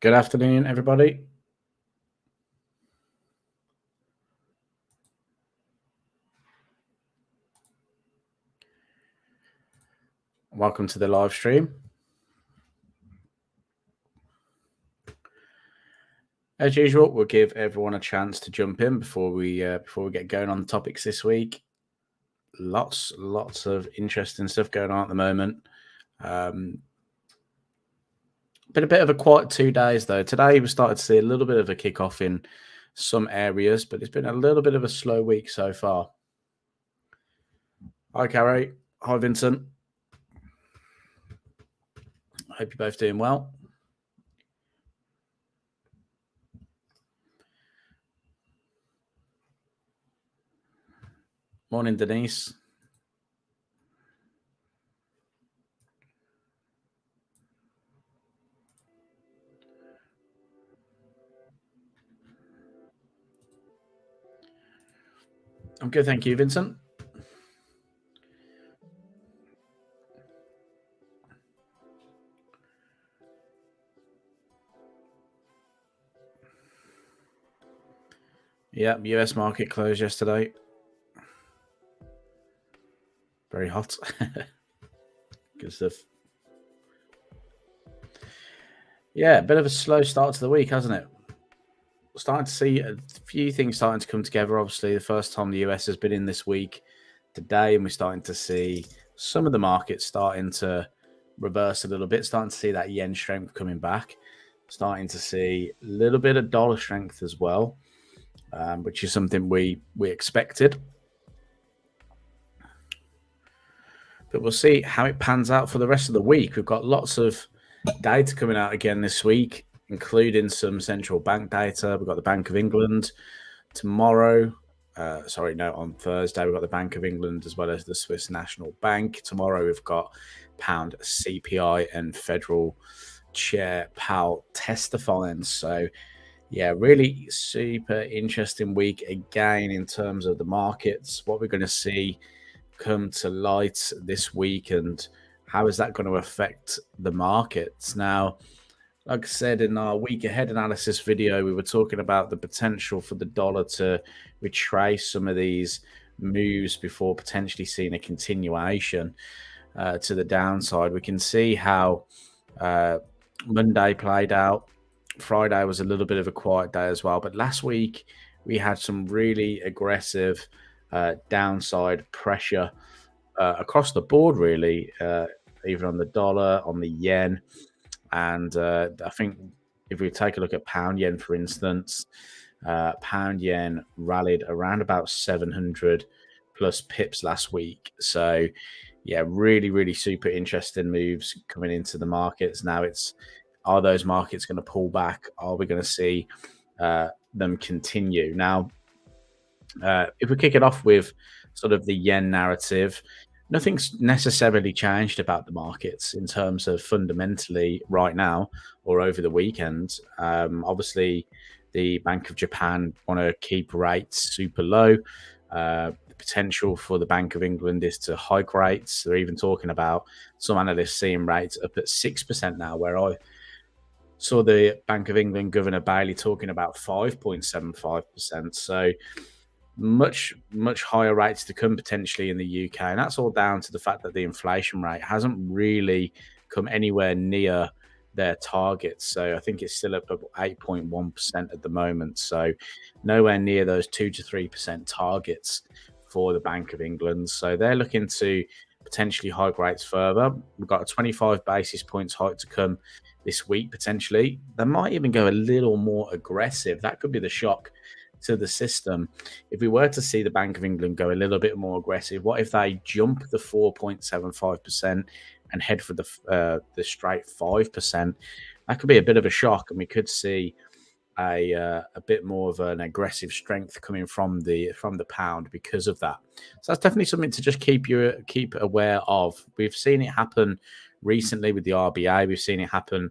Good afternoon, everybody. Welcome to the live stream. As usual, we'll give everyone a chance to jump in before we get going on the topics this week. Lots of interesting stuff going on at the moment. Been a bit of a quiet 2 days though. Today we started to see a little bit of a kickoff in some areas, but it's been a little bit of a slow week so far. Hi, Carrie. Hi, Vincent. I hope you're both doing well. Morning, Denise. I'm good, thank you, Vincent. Yeah, US market closed yesterday. Very hot. Good stuff. Yeah, a bit of a slow start to the week, hasn't it? We're starting to see a few things starting to come together. Obviously, the first time the US has been in this week today, and we're starting to see some of the markets starting to reverse a little bit, starting to see that yen strength coming back, starting to see a little bit of dollar strength as well, which is something we expected. But we'll see how it pans out for the rest of the week. We've got lots of data coming out again this week, including some central bank data. We've got the Bank of England tomorrow. On Thursday, we've got the Bank of England as well as the Swiss National Bank. Tomorrow, we've got pound CPI and Federal Chair Powell testifying. So, yeah, really super interesting week again in terms of the markets. What we're going to see come to light this week and how is that going to affect the markets. Now, like I said in our week ahead analysis video, we were talking about the potential for the dollar to retrace some of these moves before potentially seeing a continuation to the downside. We can see how Monday played out. Friday was a little bit of a quiet day as well, but last week we had some really aggressive downside pressure across the board, really, even on the dollar, on the yen. And I think if we take a look at pound yen, for instance, pound yen rallied around about 700 plus pips last week. So, yeah, really super interesting moves coming into the markets. Now, are those markets going to pull back? Are we going to see them continue? Now, if we kick it off with sort of the yen narrative, nothing's necessarily changed about the markets in terms of fundamentally right now or over the weekend. Obviously, the Bank of Japan want to keep rates super low. The potential for the Bank of England is to hike rates. They're even talking about some analysts seeing rates up at 6% now, where I saw the Bank of England Governor Bailey talking about 5.75%. So much higher rates to come potentially in the UK, and that's all down to the fact that the inflation rate hasn't really come anywhere near their targets. So I think it's still up 8.1% at the moment, so nowhere near those 2 to 3% targets for the Bank of England. So they're looking to potentially hike rates further. We've got a 25 basis points hike to come this week potentially. They might even go a little more aggressive. That could be the shock to the system. If we were to see the Bank of England go a little bit more aggressive, what if they jump the 4.75% and head for the straight 5%? That could be a bit of a shock, and we could see a bit more of an aggressive strength coming from the pound because of that. So that's definitely something to just keep aware of. We've seen it happen recently with the RBA. We've seen it happen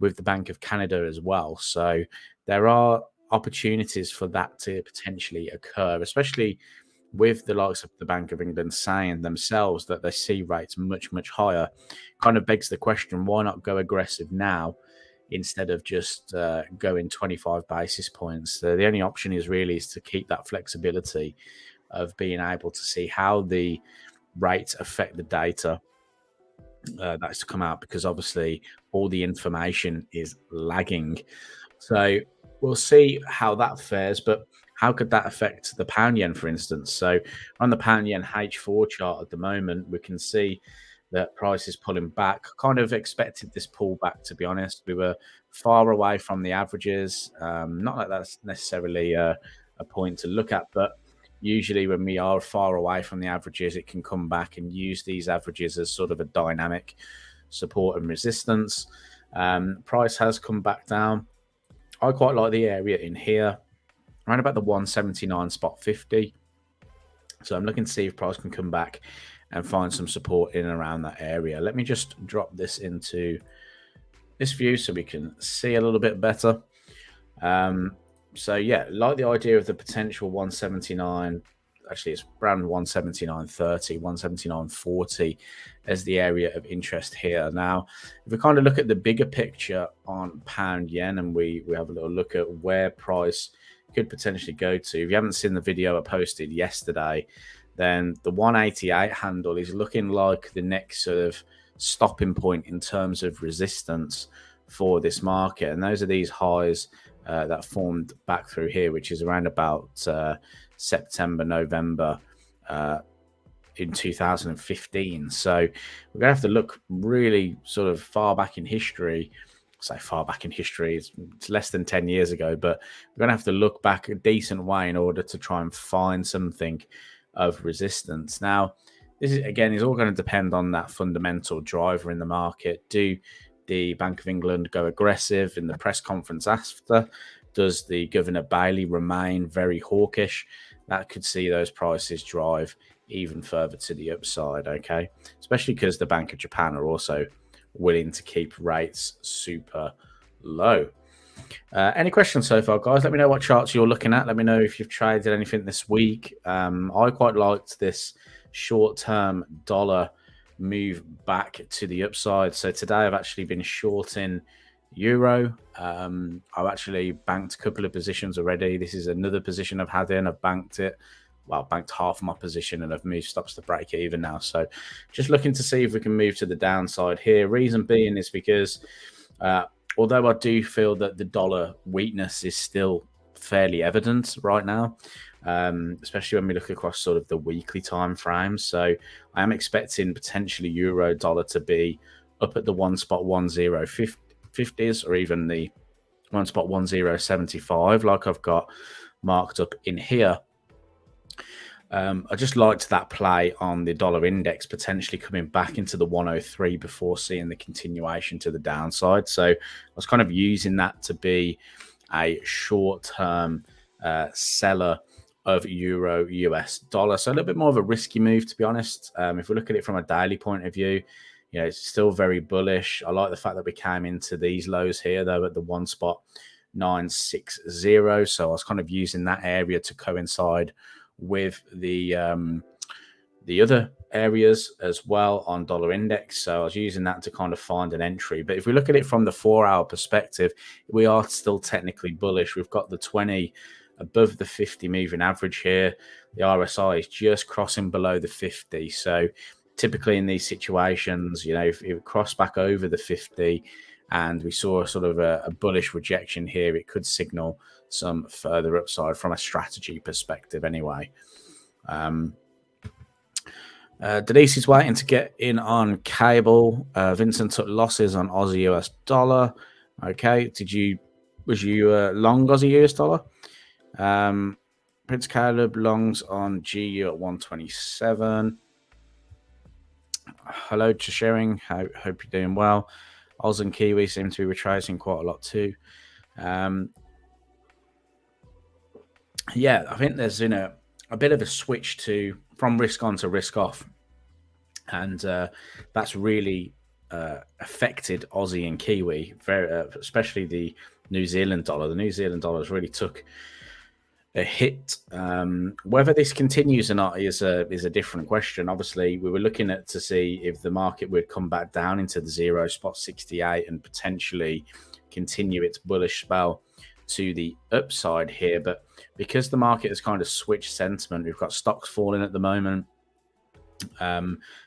with the Bank of Canada as well. So there are opportunities for that to potentially occur, especially with the likes of the Bank of England saying themselves that they see rates much higher. Kind of begs the question, why not go aggressive now instead of just going 25 basis points. So the only option is to keep that flexibility of being able to see how the rates affect the data that's to come out, because obviously all the information is lagging. So we'll see how that fares, but how could that affect the pound yen, for instance? So on the pound yen H4 chart at the moment, we can see that price is pulling back. Kind of expected this pullback, to be honest. We were far away from the averages. Not that that's necessarily a point to look at, but usually when we are far away from the averages, it can come back and use these averages as sort of a dynamic support and resistance. Price has come back down. I quite like the area in here, around about the 179.50. So I'm looking to see if price can come back and find some support in and around that area. Let me just drop this into this view so we can see a little bit better. So yeah, like the idea of the potential 179, actually it's around 179.30, 179.40 as the area of interest here. Now, if we kind of look at the bigger picture on pound yen, and we have a little look at where price could potentially go to. If you haven't seen the video I posted yesterday, then the 188 handle is looking like the next sort of stopping point in terms of resistance for this market. And those are these highs that formed back through here, which is around about September, November in 2015. So we're going to have to look really sort of far back in history. Say far back in history, it's less than 10 years ago, but we're going to have to look back a decent way in order to try and find something of resistance. Now, this is all going to depend on that fundamental driver in the market. Do the Bank of England go aggressive in the press conference after? Does the Governor Bailey remain very hawkish? That could see those prices drive even further to the upside, okay? Especially because the Bank of Japan are also willing to keep rates super low. Any questions so far, guys? Let me know what charts you're looking at. Let me know if you've traded anything this week. I quite liked this short-term dollar move back to the upside. So today I've actually been shorting euro. I've actually banked a couple of positions already. This is another position I've had in. I've banked it. Well, banked half of my position and I've moved stops to break even now. So just looking to see if we can move to the downside here. Reason being is because although I do feel that the dollar weakness is still fairly evident right now, especially when we look across sort of the weekly time frames. So I am expecting potentially euro dollar to be up at the 1.1050s or even the 1.1075 like I've got marked up in here. I just liked that play on the dollar index potentially coming back into the 103 before seeing the continuation to the downside. So I was kind of using that to be a short-term seller of euro US dollar. So a little bit more of a risky move, to be honest. If we look at it from a daily point of view, it's still very bullish. I like the fact that we came into these lows here, though, at the 1.960. So I was kind of using that area to coincide with the other areas as well on dollar index. So I was using that to kind of find an entry. But if we look at it from the 4-hour perspective, we are still technically bullish. We've got the 20 above the 50 moving average here. The RSI is just crossing below the 50. So typically in these situations, if it crossed back over the 50 and we saw sort of a bullish rejection here, it could signal some further upside from a strategy perspective anyway. Denise is waiting to get in on cable. Vincent took losses on Aussie US dollar. Okay, was you long Aussie US dollar? Prince Caleb longs on GU at 127. Hello to sharing. Hope you're doing well. Oz and Kiwi seem to be retracing quite a lot too. Yeah, I think there's a bit of a switch from risk on to risk off, and that's really affected Aussie and Kiwi, especially the New Zealand dollar. The New Zealand dollar has really took a hit. Whether this continues or not is a different question. Obviously, we were looking to see if the market would come back down into the 0.68 and potentially continue its bullish spell to the upside here. But because the market has kind of switched sentiment, we've got stocks falling at the moment.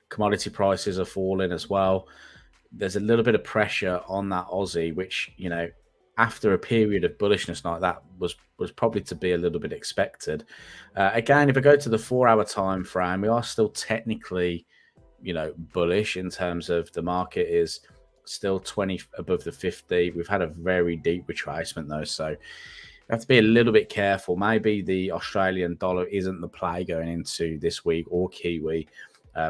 Commodity prices are falling as well. There's a little bit of pressure on that Aussie, which, you know, after a period of bullishness like that was probably to be a little bit expected. Again, if I go to the 4-hour time frame, we are still technically, you know, bullish in terms of the market is still 20 above the 50. We've had a very deep retracement though, so you have to be a little bit careful. Maybe the Australian dollar isn't the play going into this week, or Kiwi.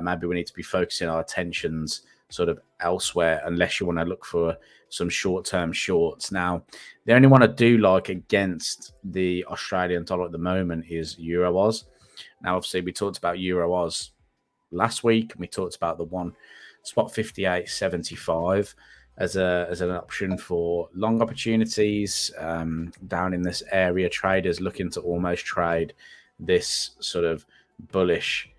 Maybe we need to be focusing our attentions sort of elsewhere, unless you want to look for some short-term shorts. Now, the only one I do like against the Australian dollar at the moment is EUR/AUD. Now, obviously, we talked about EUR/AUD last week, and we talked about the one spot 58.75 as an option for long opportunities down in this area. Traders looking to almost trade this sort of bullish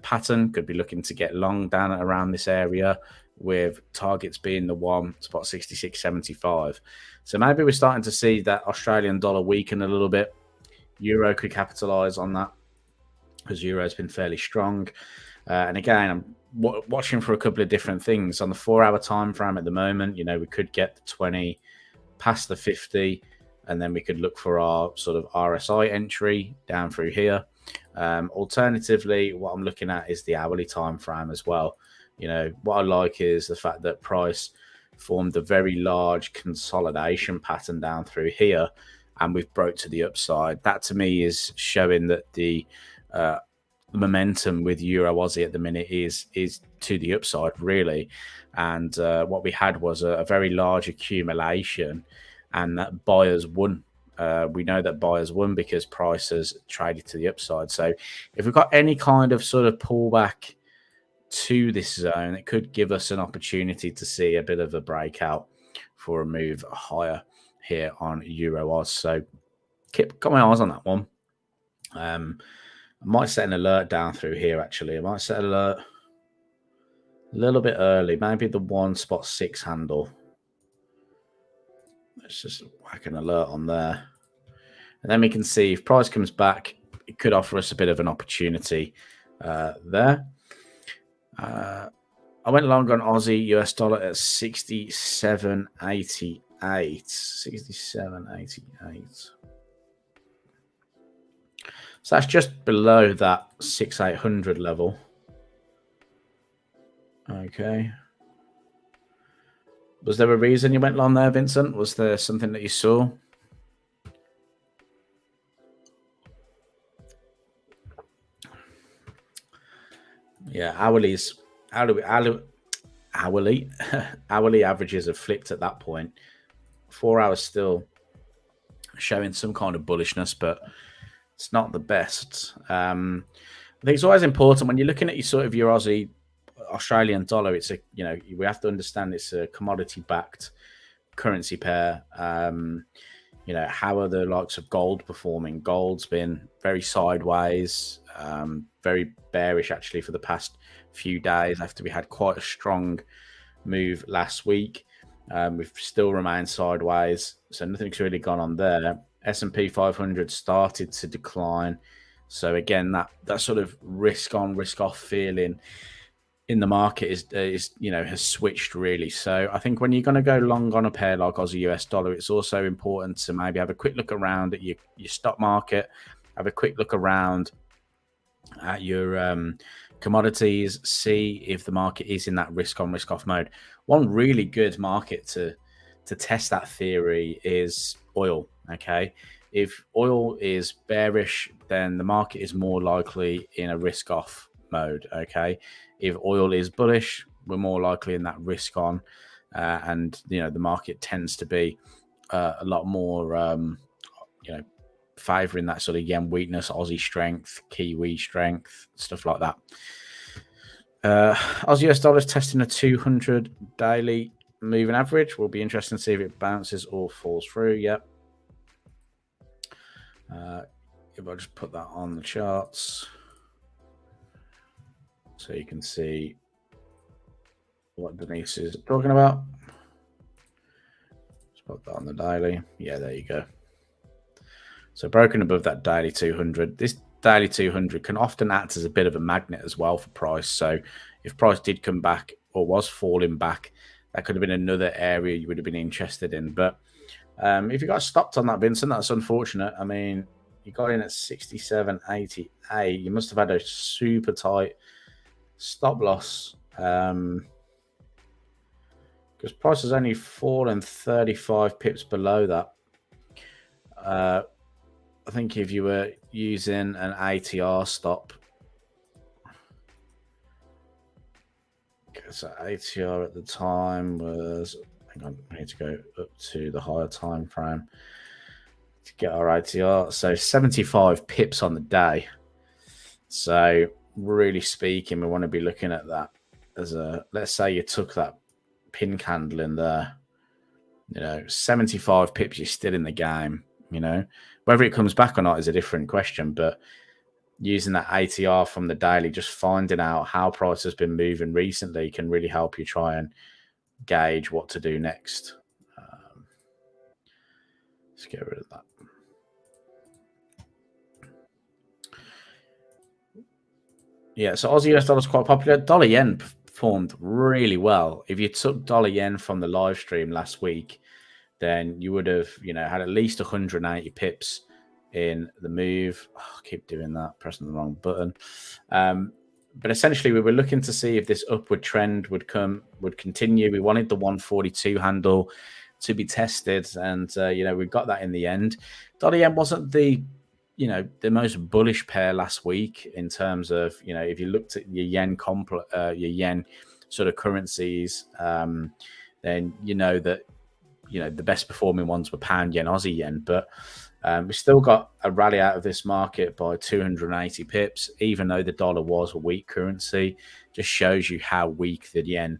pattern could be looking to get long down at around this area, with targets being the one spot 66.75. So maybe we're starting to see that Australian dollar weaken a little bit. Euro could capitalize on that, because Euro has been fairly strong. And again, I'm watching for a couple of different things on the 4-hour time frame at the moment. You know, we could get the 20 past the 50, and then we could look for our sort of RSI entry down through here. Alternatively, what I'm looking at is the hourly time frame as well. You know, what I like is the fact that price formed a very large consolidation pattern down through here, and we've broke to the upside. That to me is showing that the momentum with Euro/Aussie at the minute is to the upside, really. And what we had was a very large accumulation, and that buyers won. We know that buyers won because prices traded to the upside. So if we've got any kind of sort of pullback to this zone, it could give us an opportunity to see a bit of a breakout for a move higher here on Euro/AUD. So got my eyes on that one. I might set an alert down through here, actually. I might set an alert a little bit early, maybe the 1 spot 6 handle. Let's just whack an alert on there. And then we can see if price comes back, it could offer us a bit of an opportunity there. I went long on Aussie US dollar at 67.88. 67.88. So that's just below that 6,800 level. Okay. Was there a reason you went long there, Vincent? Was there something that you saw? Yeah, hourly averages have flipped at that point. 4 hours still showing some kind of bullishness, but it's not the best. I think it's always important when you're looking at your Aussie Australian dollar. It's we have to understand it's a commodity-backed currency pair. How are the likes of gold performing? Gold's been very sideways, very bearish actually for the past few days after we had quite a strong move last week. We've still remained sideways, so nothing's really gone on there. S&P 500 started to decline, so again that sort of risk on, risk off feeling in the market has switched really. So I think when you're going to go long on a pair like Aussie US dollar, it's also important to maybe have a quick look around at your stock market, have a quick look around at your commodities, see if the market is in that risk on, risk off mode. One really good market to test that theory is oil. Okay, if oil is bearish, then the market is more likely in a risk off mode. Okay, if oil is bullish, we're more likely in that risk on, and the market tends to be a lot more favoring that sort of yen weakness, Aussie strength, Kiwi strength, stuff like that. Aussie US dollar is testing a 200 daily moving average. Will be interesting to see if it bounces or falls through. Yep. If I just put that on the charts, so you can see what Denise is talking about. Put that on the daily. Yeah, there you go. So broken above that daily 200. This daily 200 can often act as a bit of a magnet as well for price. So if price did come back or was falling back, that could have been another area you would have been interested in. But if you got stopped on that, Vincent, that's unfortunate. I mean, you got in at 67.88. You must have had a super tight stop loss. Because price has only fallen 35 pips below that. I think if you were using an ATR stop, so ATR at the time was, hang on, I need to go up to the higher time frame to get our ATR. So 75 pips on the day. So really speaking, we want to be looking at that as a, let's say you took that pin candle in there, 75 pips, you're still in the game. Whether it comes back or not is a different question, but using that ATR from the daily, just finding out how price has been moving recently can really help you try and gauge what to do next. Let's get rid of that. Yeah, so Aussie US dollar is quite popular. Dollar yen performed really well. If you took dollar yen from the live stream last week, then you would have, had at least 180 pips in the move. Oh, I keep doing that, pressing the wrong button. But essentially, we were looking to see if this upward trend would continue. We wanted the 142 handle to be tested, and we got that in the end. Dollar yen wasn't the most bullish pair last week in terms of if you looked at your yen your yen sort of currencies, then that. The best performing ones were pound yen, Aussie yen, but we still got a rally out of this market by 280 pips, even though the dollar was a weak currency. Just shows you how weak the yen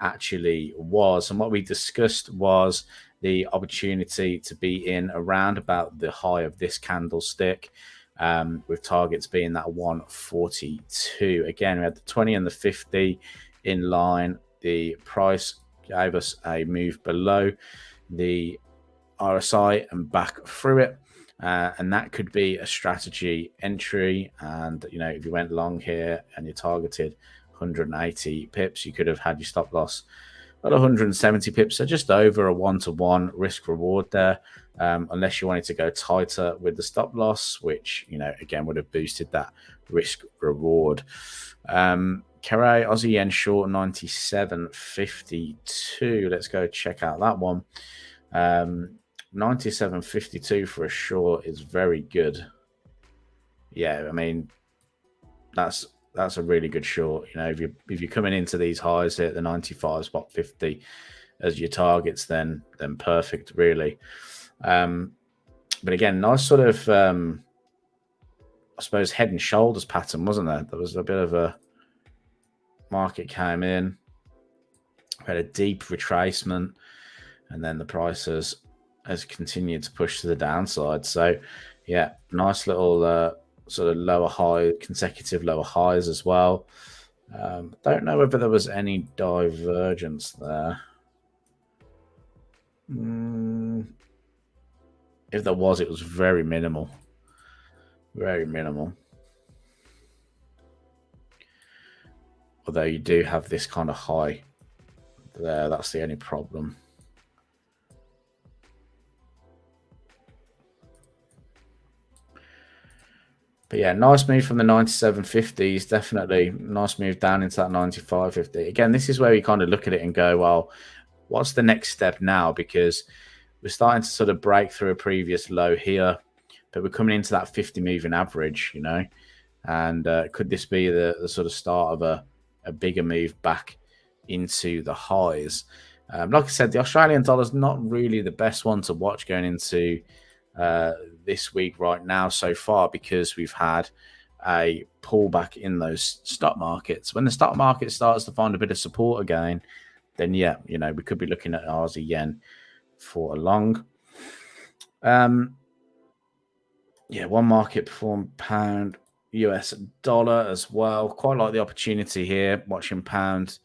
actually was. And what we discussed was the opportunity to be in around about the high of this candlestick, with targets being that 142. Again, we had the 20 and the 50 in line. The price gave us a move below the RSI and back through it, and that could be a strategy entry. And if you went long here and you targeted 180 pips, you could have had your stop loss at 170 pips, so just over a 1-to-1 risk reward there, unless you wanted to go tighter with the stop loss, which again would have boosted that risk reward. Carré Aussie yen short 97.52. Let's go check out that one. 97.52 for a short is very good. Yeah, I mean that's a really good short. If you're coming into these highs at the 95.50 as your targets, then perfect, really. But again, nice sort of I suppose head and shoulders pattern, wasn't there? There was a bit of a market came in, had a deep retracement, and then the price has continued to push to the downside. So yeah, nice little sort of lower high, consecutive lower highs as well. Don't know whether there was any divergence there. If there was, it was very minimal. Very minimal. Although you do have this kind of high there, that's the only problem. But yeah, nice move from the 97.50s. Definitely nice move down into that 95.50. Again, this is where you kind of look at it and go, well, what's the next step now? Because we're starting to sort of break through a previous low here, but we're coming into that 50 moving average, and could this be the sort of start of a bigger move back into the highs? Like I said, the Australian dollar is not really the best one to watch going into this week right now so far, because we've had a pullback in those stock markets. When the stock market starts to find a bit of support again, then yeah, we could be looking at Aussie yen for a long. Yeah, one market performed pound US dollar as well. Quite like the opportunity here, watching pound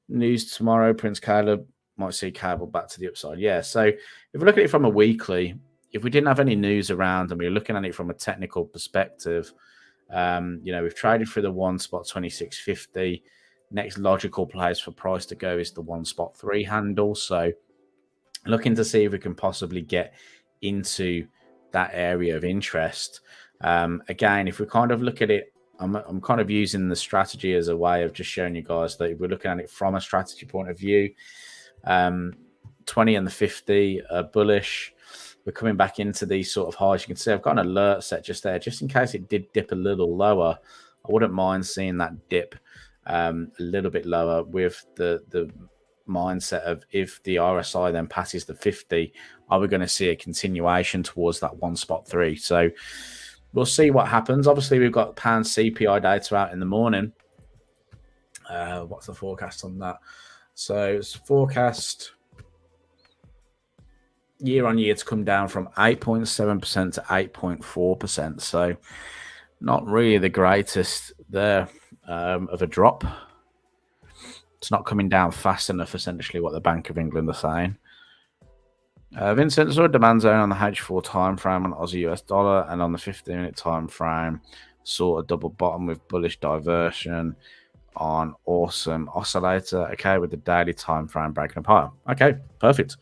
news tomorrow. Prince Caleb might see cable back to the upside. Yeah, so if we look at it from a weekly, if we didn't have any news around and we were looking at it from a technical perspective, we've traded through the one spot 26.50. Next logical place for price to go is the 1 spot 3 handle. So looking to see if we can possibly get into that area of interest. Again, if we kind of look at it, I'm kind of using the strategy as a way of just showing you guys that if we're looking at it from a strategy point of view, 20 and the 50 are bullish. We're coming back into these sort of highs. You can see I've got an alert set just there, just in case it did dip a little lower. I wouldn't mind seeing that dip a little bit lower with the mindset of if the RSI then passes the 50, are we going to see a continuation towards that 1 spot 3? So we'll see what happens. Obviously, we've got pound CPI data out in the morning. What's the forecast on that? So it's forecast year on year to come down from 8.7% to 8.4%. So not really the greatest there of a drop. It's not coming down fast enough, essentially, what the Bank of England are saying. Vincent, saw a demand zone on the H4 time frame on Aussie US dollar, and on the 15-minute time frame, saw a double bottom with bullish diversion on Awesome Oscillator. Okay, with the daily time frame breaking apart. Okay, perfect.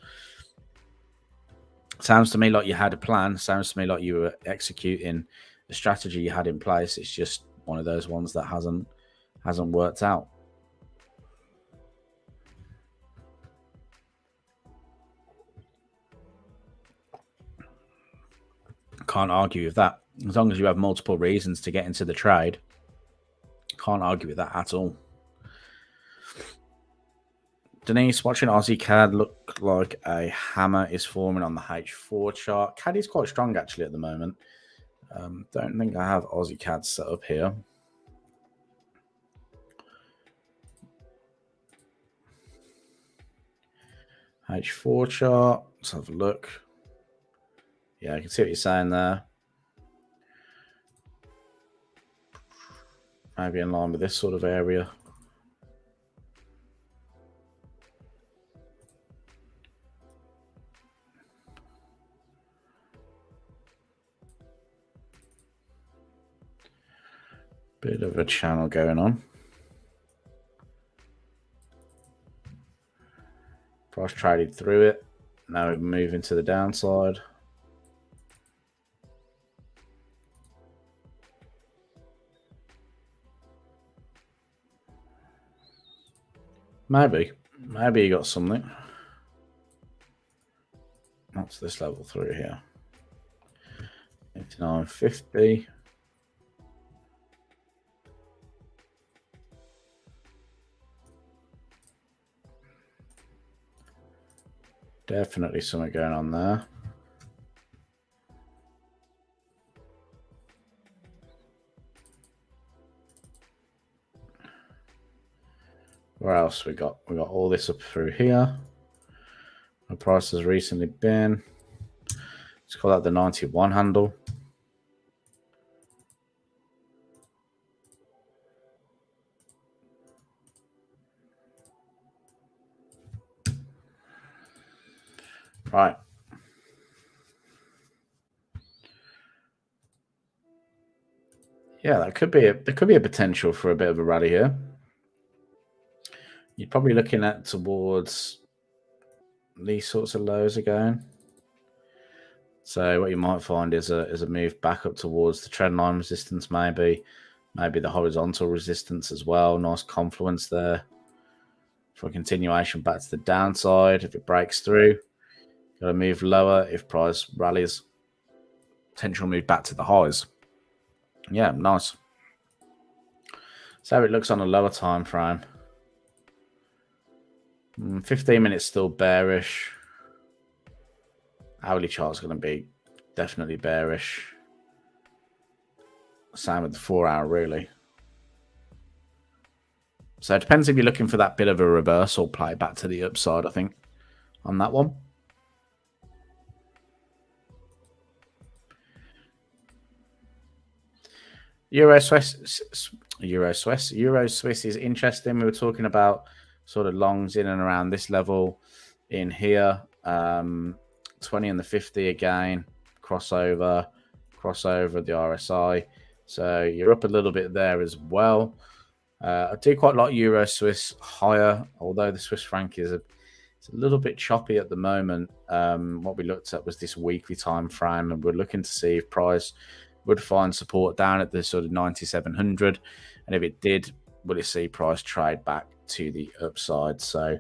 Sounds to me like you had a plan. Sounds to me like you were executing the strategy you had in place. It's just one of those ones that hasn't worked out. Can't argue with that. As long as you have multiple reasons to get into the trade, can't argue with that at all. Denise, watching Aussie CAD look like a hammer is forming on the H4 chart. CAD is quite strong actually at the moment. Don't think I have Aussie CAD set up here. H4 chart. Let's have a look. Yeah, I can see what you're saying there. Maybe in line with this sort of area. Bit of a channel going on. Price traded through it. Now we're moving to the downside. Maybe you got something. What's this level through here? 89.50. Definitely something going on there. Where else we got? We got all this up through here. The price has recently been, let's call that the 91 handle. Right. Yeah, there could be a potential for a bit of a rally here. You're probably looking at towards these sorts of lows again. So what you might find is a move back up towards the trend line resistance, maybe the horizontal resistance as well. Nice confluence there for a continuation back to the downside. If it breaks through, got to move lower. If price rallies, potential move back to the highs. Yeah, nice. So it looks on a lower time frame. 15 minutes still bearish. Hourly chart's going to be definitely bearish. Same with the 4-hour, really. So it depends if you're looking for that bit of a reversal play back to the upside, I think, on that one. Euro Swiss is interesting. We were talking about sort of longs in and around this level. in here. 20 and the 50 again, crossover the RSI. So you're up a little bit there as well. I do quite like Euro Swiss higher, although the Swiss franc is it's a little bit choppy at the moment. What we looked at was this weekly time frame, and we're looking to see if price would find support down at the sort of 9,700, and if it did, will it see price trade back to the upside? So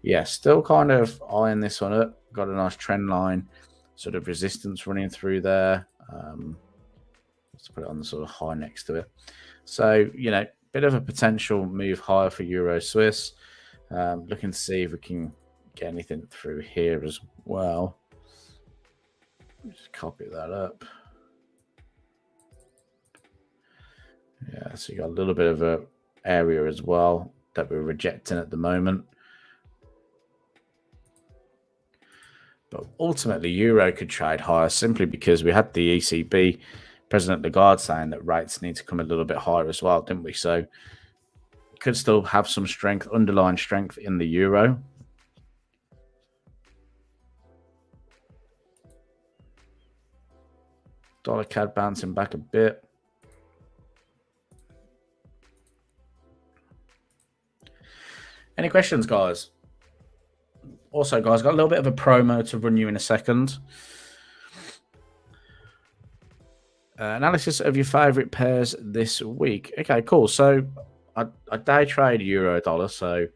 yeah, still kind of eyeing this one up. Got a nice trend line, sort of resistance running through there. Let's put it on the sort of high next to it. So, you know, bit of a potential move higher for Euro Swiss. Looking to see if we can get anything through here as well. Just copy that up. Yeah, so you got a little bit of a area as well that we're rejecting at the moment. But ultimately, Euro could trade higher simply because we had the ECB, President Lagarde, saying that rates need to come a little bit higher as well, didn't we? So could still have some strength, underlying strength in the Euro. Dollar CAD bouncing back a bit. Any questions, guys? Also, guys, got a little bit of a promo to run you in a second. Analysis of your favorite pairs this week. Okay, cool. So I day trade euro dollar. So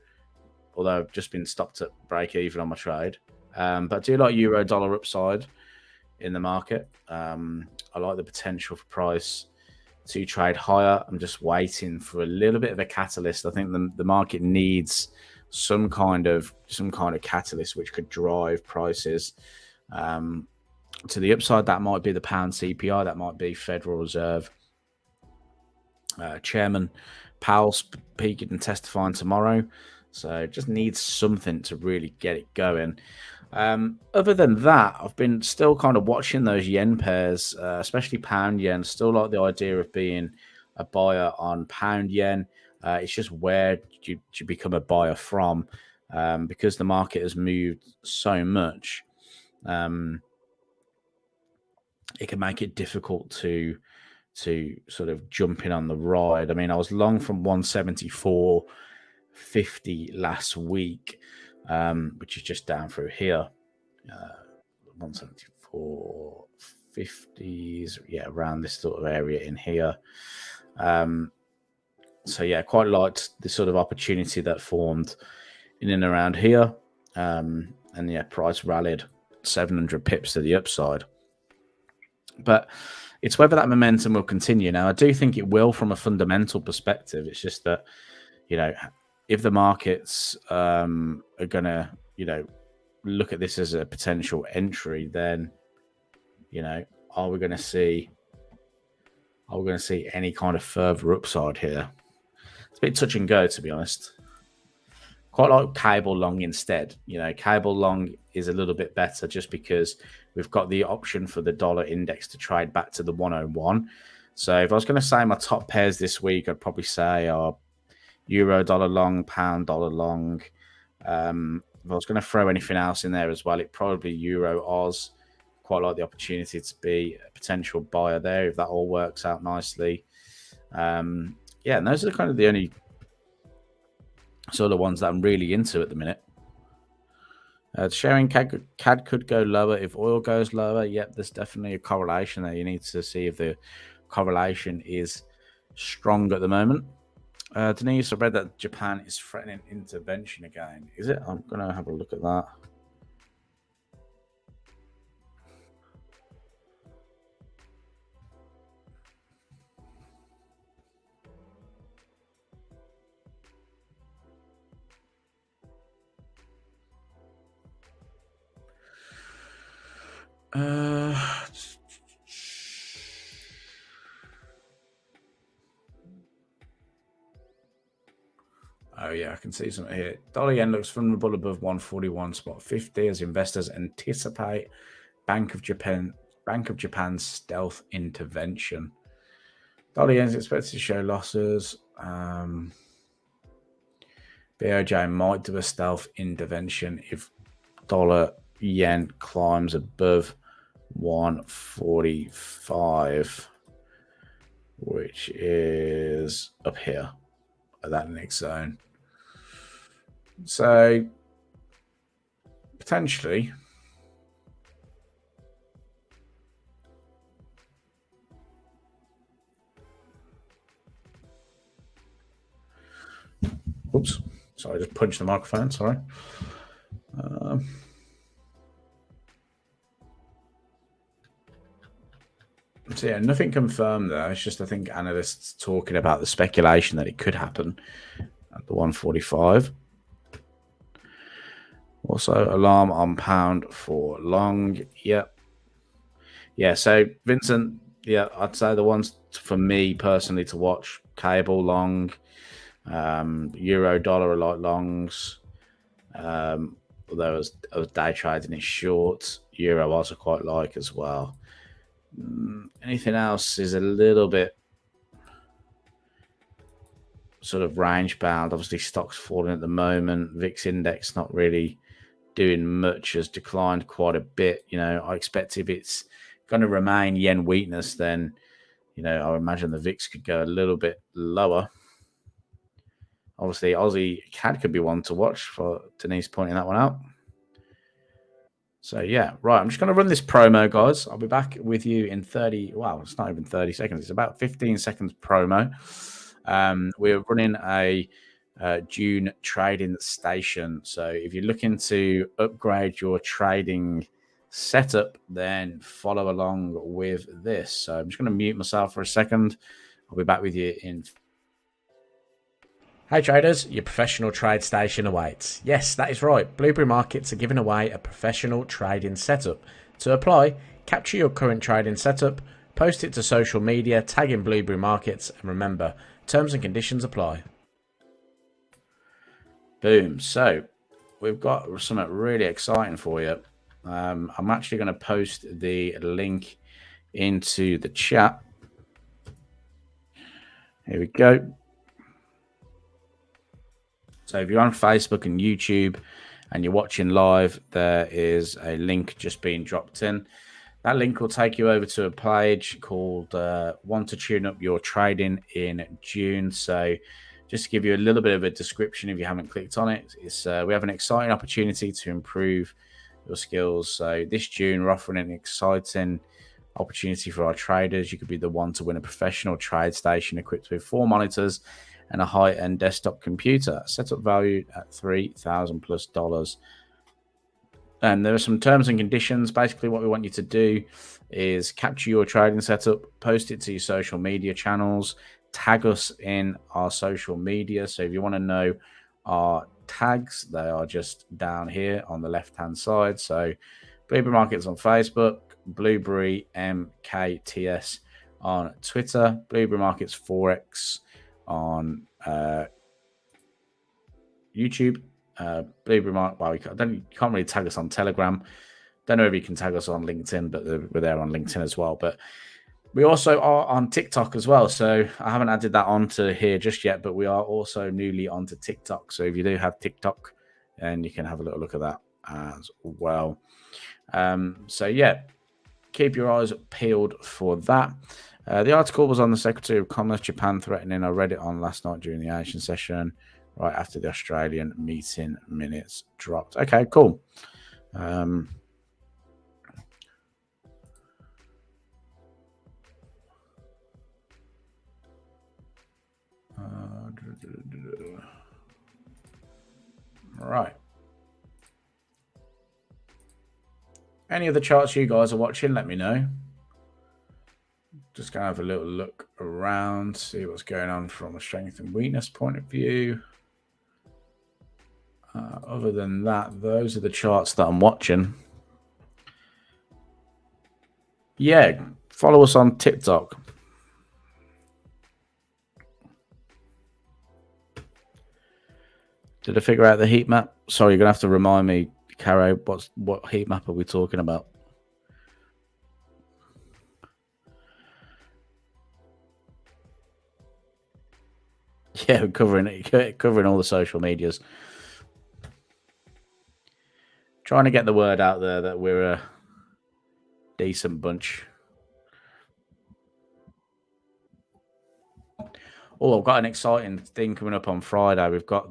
although I've just been stopped at break even on my trade, but I do like euro dollar upside in the market. I like the potential for price to trade higher. I'm just waiting for a little bit of a catalyst. I think the market needs some kind of catalyst which could drive prices to the upside. That might be the pound CPI. That might be Federal Reserve Chairman Powell speaking and testifying tomorrow. So just needs something to really get it going. Other than that, I've been still kind of watching those yen pairs, especially pound yen. Still like the idea of being a buyer on pound yen. It's just where you become a buyer from, because the market has moved so much. It can make it difficult to sort of jump in on the ride. I mean, I was long from 174.50 last week, which is just down through here. 174.50s, yeah, around this sort of area in here. So yeah, quite liked the sort of opportunity that formed in and around here. And yeah, price rallied 700 pips to the upside. But it's whether that momentum will continue. Now, I do think it will from a fundamental perspective. It's just that, you know, if the markets are going to, you know, look at this as a potential entry, then, you know, are we going to see any kind of further upside here? It's a bit touch and go, to be honest. Quite like cable long instead. You know, cable long is a little bit better just because we've got the option for the dollar index to trade back to the 101. So if I was going to say my top pairs this week, I'd probably say are euro dollar long, pound dollar long. If I was going to throw anything else in there as well, it'd probably euro Oz. Quite like the opportunity to be a potential buyer there if that all works out nicely. Yeah, and those are kind of the only sort of ones that I'm really into at the minute. Sharing CAD could go lower if oil goes lower. Yep, there's definitely a correlation there. You need to see if the correlation is strong at the moment. Denise, I read that Japan is threatening intervention again. Is it? I'm going to have a look at that. Oh yeah, I can see something here. Dollar yen looks vulnerable above 141.50 as investors anticipate Bank of Japan's stealth intervention. Dollar yen is expected to show losses. BOJ might do a stealth intervention if dollar yen climbs above 145, which is up here at that next zone. So potentially oops, sorry, I just punched the microphone, sorry. So yeah, nothing confirmed there. It's just, I think, analysts talking about the speculation that it could happen at the 145. Also, alarm on pound for long. Yep. Yeah, so Vincent, yeah, I'd say the ones for me personally to watch: cable long, euro dollar are like longs. Although I was day trading it short, euro I also quite like as well. Anything else is a little bit sort of range bound. Obviously, stocks falling at the moment. VIX index not really doing much, has declined quite a bit. You know, I expect if it's going to remain yen weakness, then, you know, I imagine the VIX could go a little bit lower. Obviously, Aussie CAD could be one to watch, for Denise pointing that one out. So, yeah, right. I'm just going to run this promo, guys. I'll be back with you in 30. Wow, it's not even 30 seconds. It's about 15 seconds promo. We're running a June trading station. So if you're looking to upgrade your trading setup, then follow along with this. So I'm just going to mute myself for a second. I'll be back with you in... Hey traders, your professional trade station awaits. Yes, that is right. Blueberry Markets are giving away a professional trading setup. To apply, capture your current trading setup, post it to social media, tag in Blueberry Markets, and remember, terms and conditions apply. Boom. So we've got something really exciting for you. I'm actually going to post the link into the chat. Here we go. So if you're on Facebook and YouTube and you're watching live, there is a link just being dropped in. That link will take you over to a page called Want to Tune Up Your Trading in June. So just to give you a little bit of a description, if you haven't clicked on it, it's we have an exciting opportunity to improve your skills. So this June, we're offering an exciting opportunity for our traders. You could be the one to win a professional trade station equipped with 4 monitors and a high-end desktop computer. Setup valued at $3,000+. And there are some terms and conditions. Basically, what we want you to do is capture your trading setup, post it to your social media channels, tag us in our social media. So if you want to know our tags, they are just down here on the left-hand side. So Blueberry Markets on Facebook, Blueberry MKTS on Twitter, Blueberry Markets Forex on YouTube. Blueberry Market. Well, you can't really tag us on Telegram. Don't know if you can tag us on LinkedIn, but we're there on LinkedIn as well. But we also are on TikTok as well. So I haven't added that onto here just yet, but we are also newly onto TikTok. So if you do have TikTok, then you can have a little look at that as well. So yeah, keep your eyes peeled for that. The article was on the Secretary of Commerce, Japan threatening. I read it on last night during the Asian session, right after the Australian meeting minutes dropped. Okay, cool. Right. Any of the charts you guys are watching, let me know. Just going to have a little look around, see what's going on from a strength and weakness point of view. Other than that, those are the charts that I'm watching. Yeah, follow us on TikTok. Did I figure out the heat map? Sorry, you're going to have to remind me, Caro, what heat map are we talking about? Yeah, we're covering all the social medias. Trying to get the word out there that we're a decent bunch. Oh, I've got an exciting thing coming up on Friday. We've got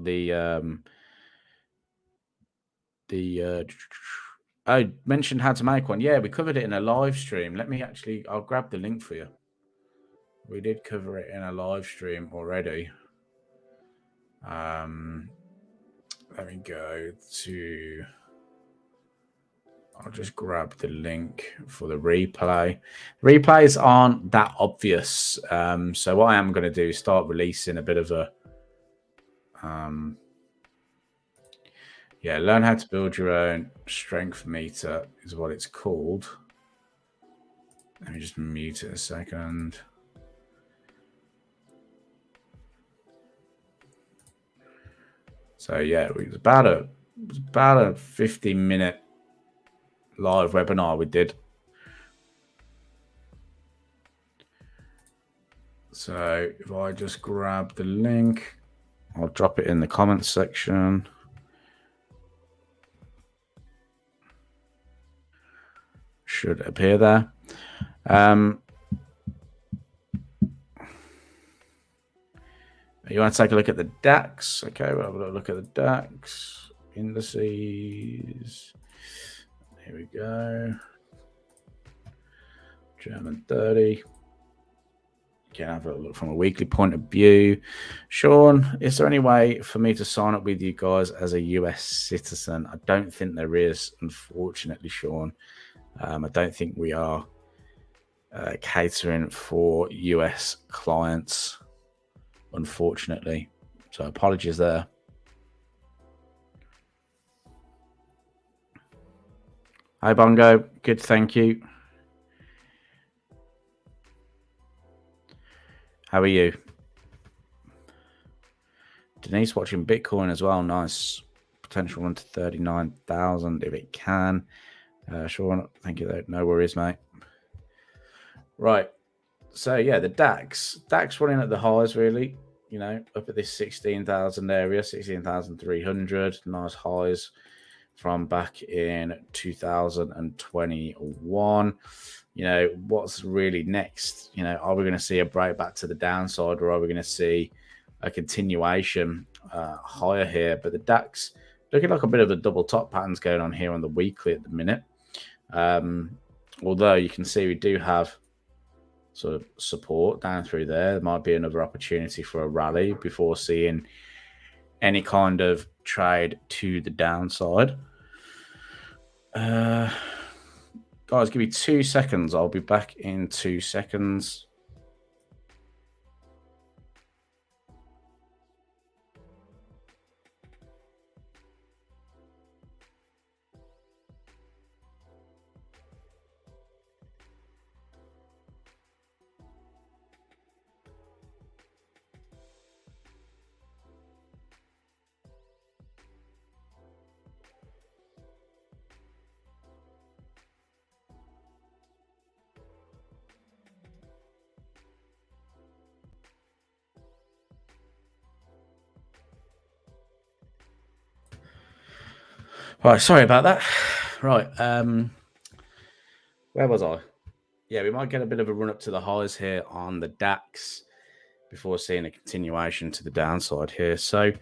I mentioned how to make one. Yeah, we covered it in a live stream. I'll grab the link for you. We did cover it in a live stream already. Let me go to... I'll just grab the link for the replay. Replays aren't that obvious. So what I am going to do is start releasing a bit of a... learn how to build your own strength meter is what it's called. Let me just mute it a second. So yeah, it was about a 50-minute live webinar we did. So if I just grab the link, I'll drop it in the comments section. Should appear there. You want to take a look at the DAX? Okay, we'll have a look at the DAX indices. Here we go. German 30. You can have a look from a weekly point of view. Sean, is there any way for me to sign up with you guys as a US citizen? I don't think there is, unfortunately, Sean. I don't think we are catering for US clients, unfortunately. So apologies there. Hi, Bongo. Good, thank you. How are you? Denise watching Bitcoin as well. Nice. Potential run to 39,000 if it can. Sean, thank you. No worries, mate. Right. So, yeah, the DAX running at the highs, really. You know, up at this 16,000 area, 16,300. Nice highs from back in 2021. You know, what's really next? You know, are we going to see a break back to the downside, or are we going to see a continuation higher here? But the DAX looking like a bit of a double top patterns going on here on the weekly at the minute. Although you can see we do have sort of support down through there. There might be another opportunity for a rally before seeing any kind of trade to the downside. Guys, give me 2 seconds. I'll be back in 2 seconds. Right, sorry about that. Right, where was I? Yeah, we might get a bit of a run up to the highs here on the DAX before seeing a continuation to the downside here. So,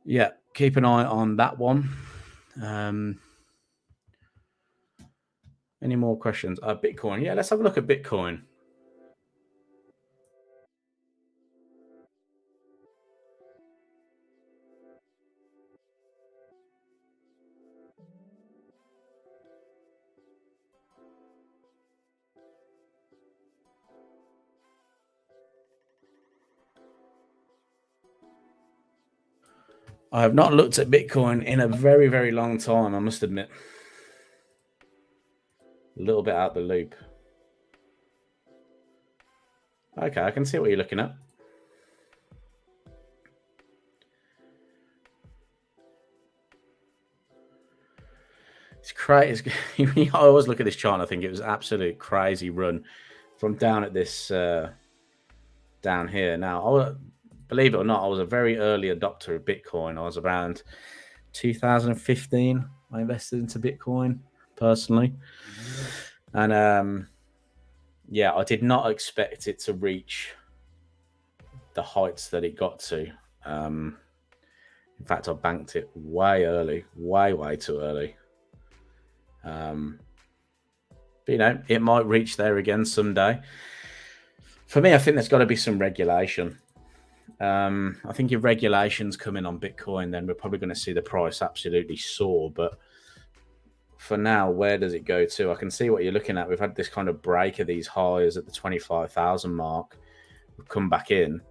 yeah, keep an eye on that one. Any more questions? Bitcoin. Yeah, let's have a look at Bitcoin. I have not looked at Bitcoin in a very, very long time, I must admit. A little bit out the loop. Okay, I can see what you're looking at. It's crazy. I always look at this chart and I think it was an absolute crazy run from down at this down here. Now, believe it or not, I was a very early adopter of Bitcoin. I was around 2015, I invested into Bitcoin personally. And yeah, I did not expect it to reach the heights that it got to. In fact, I banked it way early, way too early. But, you know, it might reach there again someday. For me, I think there's got to be some regulation. I think if regulations come in on Bitcoin, then we're probably going to see the price absolutely soar. But for now, where does it go to? I can see what you're looking at. We've had this kind of break of these highs at the 25,000 mark. We've come back in.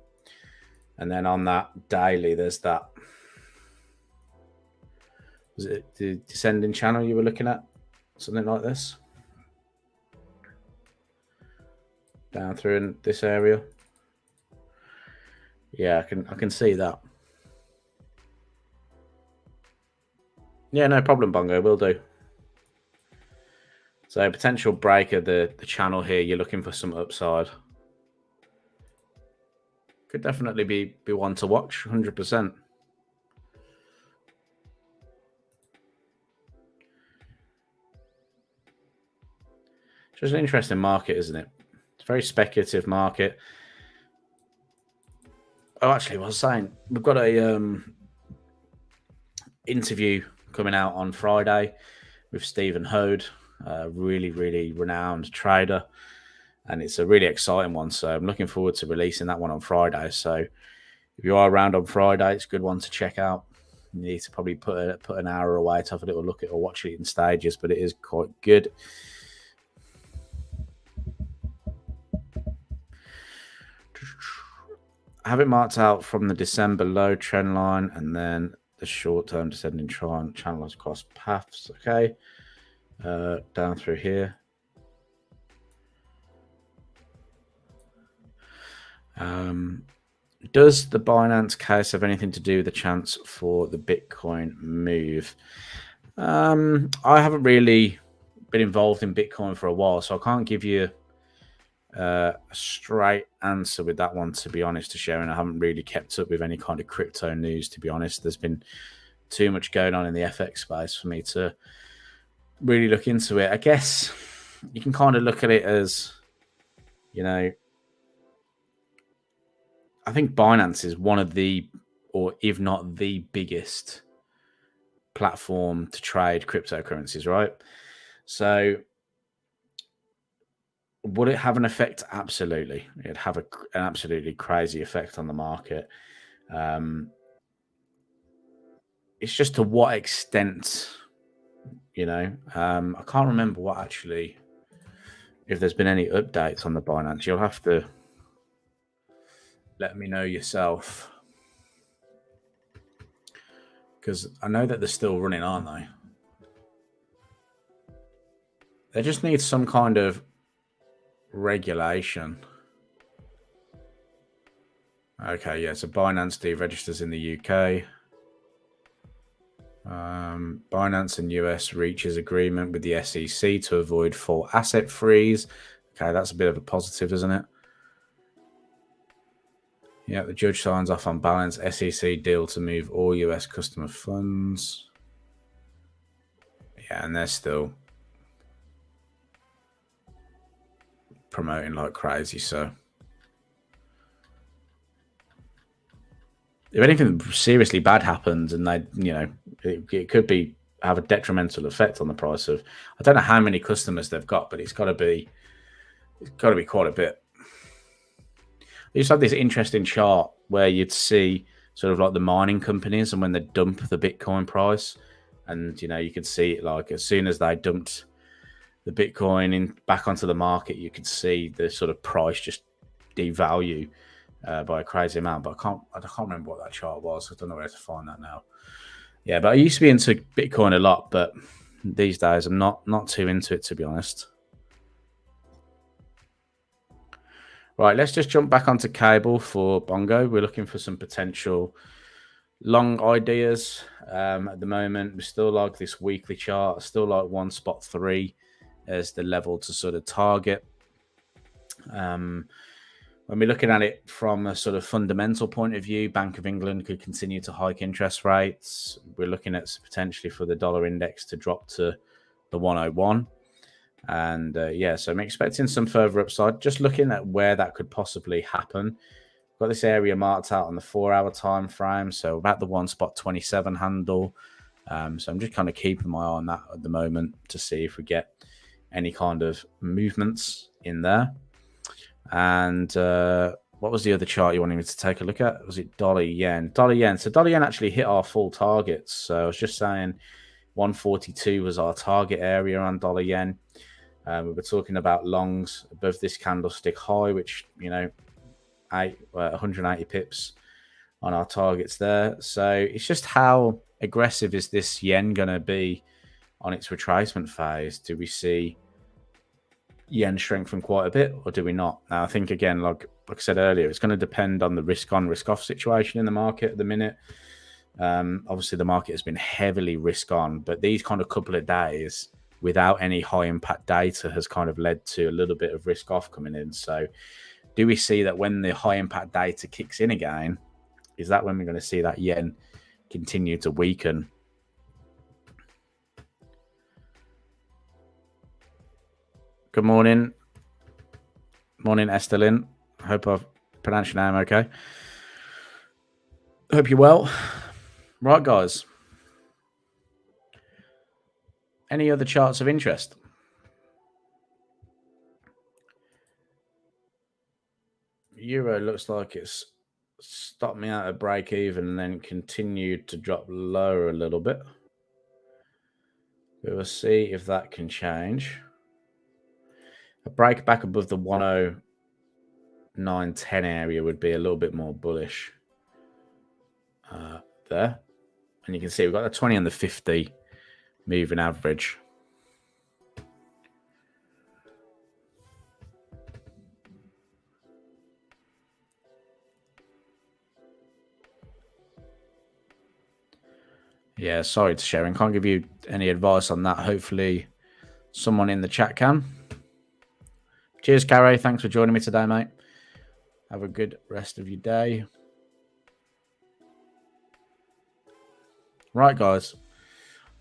And then on that daily, there's that. Was it the descending channel you were looking at? Something like this? Down through in this area. Yeah, I can see that. Yeah, no problem, Bongo. Will do. So potential break of the channel here. You're looking for some upside. Could definitely be one to watch. 100%. It's just an interesting market, isn't it? It's a very speculative market. Oh, actually, I was saying we've got a interview coming out on Friday with Stephen Hode, a really renowned trader, and it's a really exciting one. So I'm looking forward to releasing that one on Friday. So if you are around on Friday, it's a good one to check out. You need to probably put an hour away to have a little look at or watch it in stages, but it is quite good. I have it marked out from the December low trend line and then the short-term descending channel across paths. Okay, down through here. Does the Binance case have anything to do with the chance for the Bitcoin move? I haven't really been involved in Bitcoin for a while, so I can't give you a straight answer with that one, to be honest, to Sharon. I haven't really kept up with any kind of crypto news, to be honest. There's been too much going on in the FX space for me to really look into it. I guess you can kind of look at it as, you know, I think Binance is one of the, or if not the biggest platform to trade cryptocurrencies, right? So would it have an effect? Absolutely. It'd have an absolutely crazy effect on the market. It's just to what extent, you know. I can't remember what actually, if there's been any updates on the Binance. You'll have to let me know yourself, because I know that they're still running, aren't they? They just need some kind of regulation. Okay, yeah, so Binance deregisters in the UK. Binance and US reaches agreement with the SEC to avoid full asset freeze. Okay, that's a bit of a positive, isn't it? Yeah, the judge signs off on balance SEC deal to move all US customer funds. Yeah, and they're still promoting like crazy. So if anything seriously bad happens, and they, you know, it could be have a detrimental effect on the price of, I don't know how many customers they've got, but it's got to be quite a bit. They used to have this interesting chart where you'd see sort of like the mining companies, and when they dump the Bitcoin price, and, you know, you could see it like as soon as they dumped the Bitcoin back onto the market, you could see the sort of price just devalue by a crazy amount. But I can't remember what that chart was. I don't know where to find that now. Yeah, but I used to be into Bitcoin a lot, but these days I'm not too into it, to be honest. Right, let's just jump back onto cable for Bongo. We're looking for some potential long ideas at the moment. We still like this weekly chart. I still like 1.3 as the level to sort of target. When when we're looking at it from a sort of fundamental point of view, Bank of England could continue to hike interest rates. We're looking at potentially for the dollar index to drop to the 101. And yeah, so I'm expecting some further upside. Just looking at where that could possibly happen. Got this area marked out on the 4-hour time frame, so about the 1.27 handle. So I'm just kind of keeping my eye on that at the moment to see if we get any kind of movements in there. And what was the other chart you wanted me to take a look at? Was it dollar yen? Dollar yen. So dollar yen actually hit our full targets. So I was just saying 142 was our target area on dollar yen. We were talking about longs above this candlestick high, which, you know, 180 pips on our targets there. So it's just how aggressive is this yen going to be on its retracement phase? Do we see yen strengthen quite a bit, or do we not? Now, I think, again, like I said earlier, it's going to depend on the risk-on, risk-off situation in the market at the minute. Obviously, the market has been heavily risk-on, but these kind of couple of days without any high-impact data has kind of led to a little bit of risk-off coming in. So do we see that when the high-impact data kicks in again, is that when we're going to see that yen continue to weaken? Good morning. Morning, Estelin. I hope I've pronounced your name okay. Hope you're well. Right, guys. Any other charts of interest? Euro looks like it's stopped me out at break even and then continued to drop lower a little bit. We will see if that can change. A break back above the 109.10 area would be a little bit more bullish there. And you can see we've got the 20 and the 50 moving average. Yeah, sorry to sharing. Can't give you any advice on that. Hopefully someone in the chat can. Cheers, Carrie. Thanks for joining me today, mate. Have a good rest of your day. Right, guys.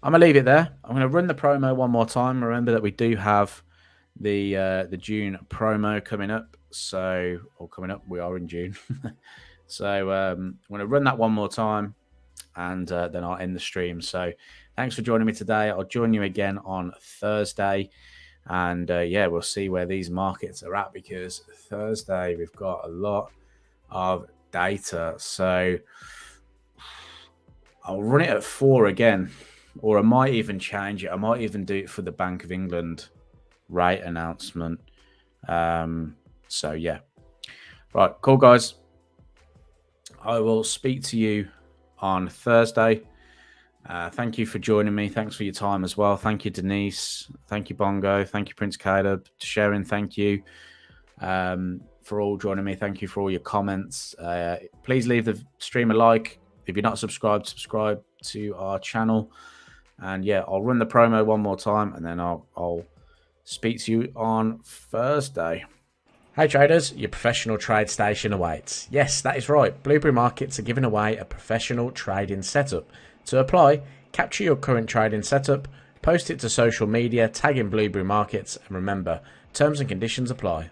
I'm going to leave it there. I'm going to run the promo one more time. Remember that we do have the June promo coming up. So, or coming up, we are in June. So I'm going to run that one more time, and then I'll end the stream. So thanks for joining me today. I'll join you again on Thursday. And yeah, we'll see where these markets are at, because Thursday we've got a lot of data. So I'll run it at 4 again, or I might even change it. I might even do it for the Bank of England rate announcement. So yeah. Right, cool, guys. I will speak to you on Thursday. Thank you for joining me. Thanks for your time as well. Thank you, Denise. Thank you, Bongo. Thank you, Prince Caleb. Sharon, thank you for all joining me. Thank you for all your comments. Please leave the stream a like. If you're not subscribed, subscribe to our channel. And yeah, I'll run the promo one more time, and then I'll speak to you on Thursday. Hey traders, your professional trade station awaits. Yes, that is right. Blueberry Markets are giving away a professional trading setup. To apply, capture your current trading setup, post it to social media, tag in Blueberry Markets, and remember, terms and conditions apply.